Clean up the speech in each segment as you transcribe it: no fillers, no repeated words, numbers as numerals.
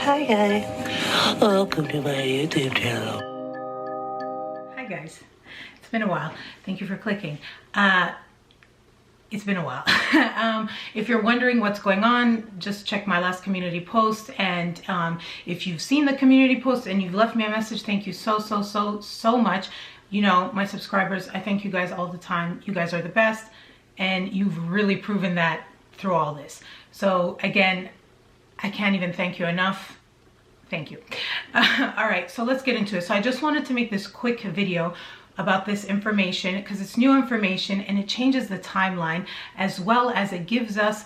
Hi guys, welcome to my YouTube channel. Hi guys, it's been a while. Thank you for clicking. It's been a while. If you're wondering what's going on, just check my last community post. And if you've seen the community post and you've left me a message, thank you so much. You know, my subscribers, I thank you guys all the time. You guys are the best, and you've really proven that through all this. So again, I can't even thank you enough. Thank you. All right, so let's get into it. So I just wanted to make this quick video about this information because it's new information and it changes the timeline, as well as it gives us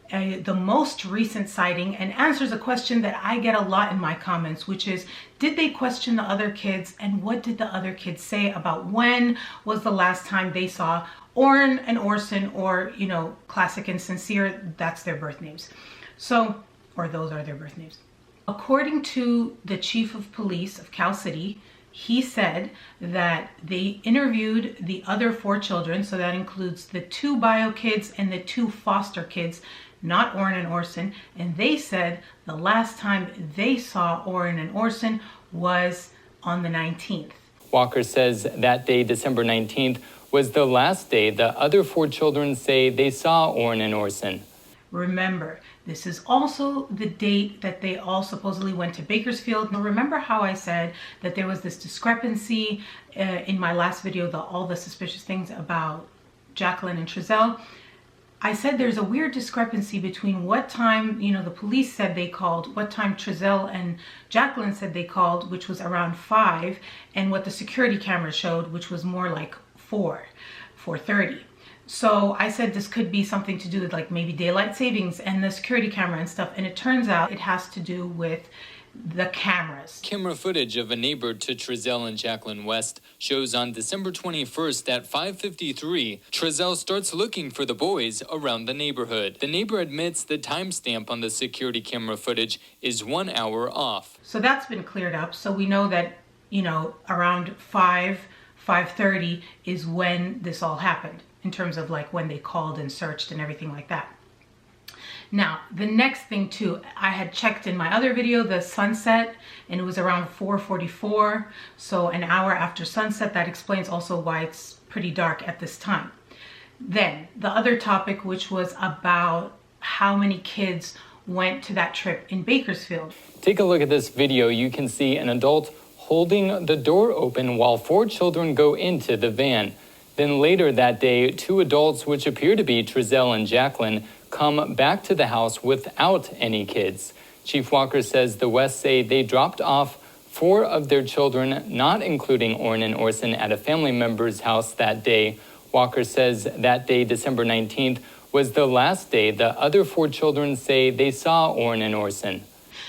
the most recent sighting and answers a question that I get a lot in my comments, which is, did they question the other kids, and what did the other kids say about when was the last time they saw Orrin and Orson, or, you know, Classic and Sincere, that's their birth names. So, or those are their birth names. According to the chief of police of Cal City, he said that they interviewed the other 4 children, so that includes the 2 bio kids and the 2 foster kids, not Orrin and Orson, and they said the last time they saw Orrin and Orson was on the 19th. Walker says that day, December 19th, was the last day the other 4 children say they saw Orrin and Orson. Remember, this is also the date that they all supposedly went to Bakersfield. Now, remember how I said that there was this discrepancy in my last video, all the suspicious things about Jacqueline and Trezell? I said there's a weird discrepancy between what time, you know, the police said they called, what time Trezell and Jacqueline said they called, which was around 5, and what the security camera showed, which was more like 4:30. So I said this could be something to do with like maybe daylight savings and the security camera and stuff. And it turns out it has to do with the cameras. Camera footage of a neighbor to Trezell and Jacqueline West shows on December 21st at 5:53, Trezell starts looking for the boys around the neighborhood. The neighbor admits the timestamp on the security camera footage is 1 hour off. So that's been cleared up. So we know that, you know, around 5:30 is when this all happened, in terms of like when they called and searched and everything like that. Now, the next thing too, I had checked in my other video, the sunset, and it was around 4:44. So an hour after sunset. That explains also why it's pretty dark at this time. Then the other topic, which was about how many kids went to that trip in Bakersfield. Take a look at this video. You can see an adult holding the door open while 4 children go into the van. Then later that day, 2 adults, which appear to be Trezell and Jacqueline, come back to the house without any kids. Chief Walker says the Wests say they dropped off 4 of their children, not including Orrin and Orson, at a family member's house that day. Walker says that day, December 19th, was the last day the other 4 children say they saw Orrin and Orson.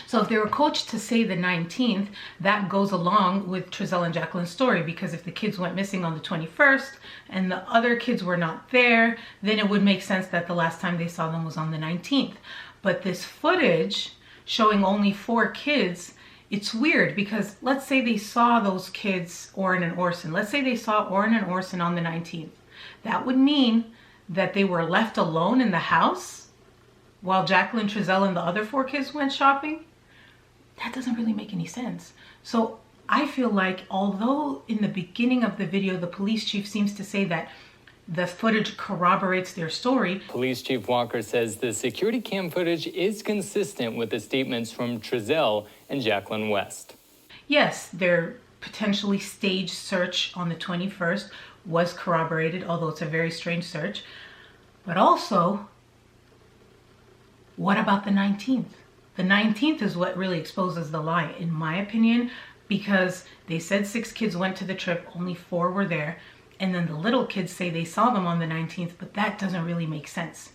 So if they were coached to say the 19th, that goes along with Trezell and Jacqueline's story, because if the kids went missing on the 21st and the other kids were not there, then it would make sense that the last time they saw them was on the 19th. But this footage showing only 4 kids, it's weird, because let's say they saw those kids, Orrin and Orson. Let's say they saw Orrin and Orson on the 19th. That would mean that they were left alone in the house while Jacqueline, Trezell, and the other 4 kids went shopping. That doesn't really make any sense. So I feel like, although in the beginning of the video, the police chief seems to say that the footage corroborates their story. Police Chief Walker says the security cam footage is consistent with the statements from Trezell and Jacqueline West. Yes, their potentially staged search on the 21st was corroborated, although it's a very strange search. But also, what about the 19th? The 19th is what really exposes the lie, in my opinion, because they said 6 kids went to the trip, only 4 were there, and then the little kids say they saw them on the 19th, but that doesn't really make sense.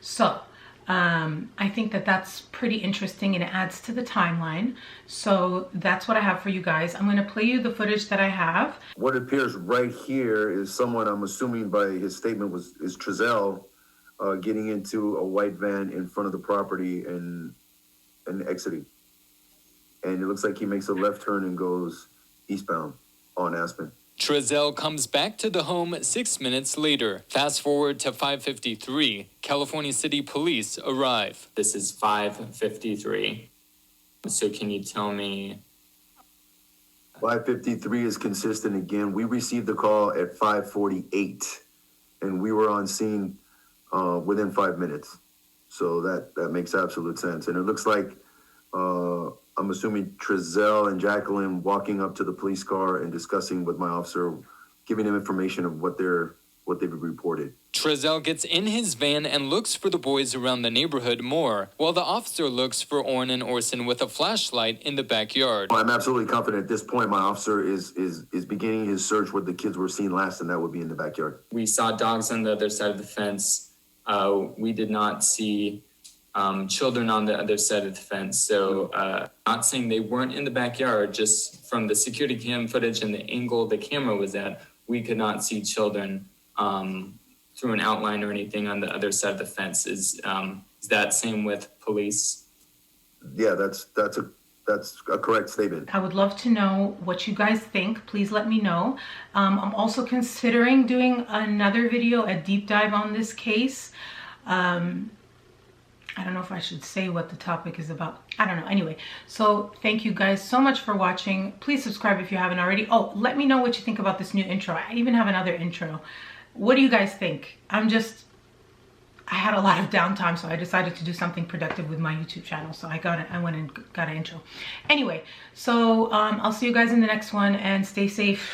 So I think that that's pretty interesting, and it adds to the timeline. So that's what I have for you guys. I'm going to play you the footage that I have. What appears right here is someone, I'm assuming by his statement, is Trezell, getting into a white van in front of the property and exiting. And it looks like he makes a left turn and goes eastbound on Aspen. Trezell comes back to the home 6 minutes later. Fast forward to 5:53. California City Police arrive. This is 5:53. So can you tell me? 5:53 is consistent again. We received the call at 5:48, and we were on scene within 5 minutes. So that makes absolute sense. And it looks like I'm assuming Trezell and Jacqueline walking up to the police car and discussing with my officer, giving him information of what they've reported. Trezell gets in his van and looks for the boys around the neighborhood more, while the officer looks for Orrin and Orson with a flashlight in the backyard. I'm absolutely confident at this point my officer is beginning his search where the kids were seen last, and that would be in the backyard. We saw dogs on the other side of the fence. We did not see children on the other side of the fence. So not saying they weren't in the backyard, just from the security cam footage and the angle the camera was at, we could not see children through an outline or anything on the other side of the fence. Is that same with police? Yeah, that's a correct statement. I would love to know what you guys think. Please let me know. I'm also considering doing another video, a deep dive on this case. I don't know if I should say what the topic is about. I don't know. Anyway, so thank you guys so much for watching. Please subscribe if you haven't already. Oh, let me know what you think about this new intro. I even have another intro. What do you guys think? I had a lot of downtime, so I decided to do something productive with my YouTube channel. So I went and got an intro. Anyway, so I'll see you guys in the next one, and stay safe.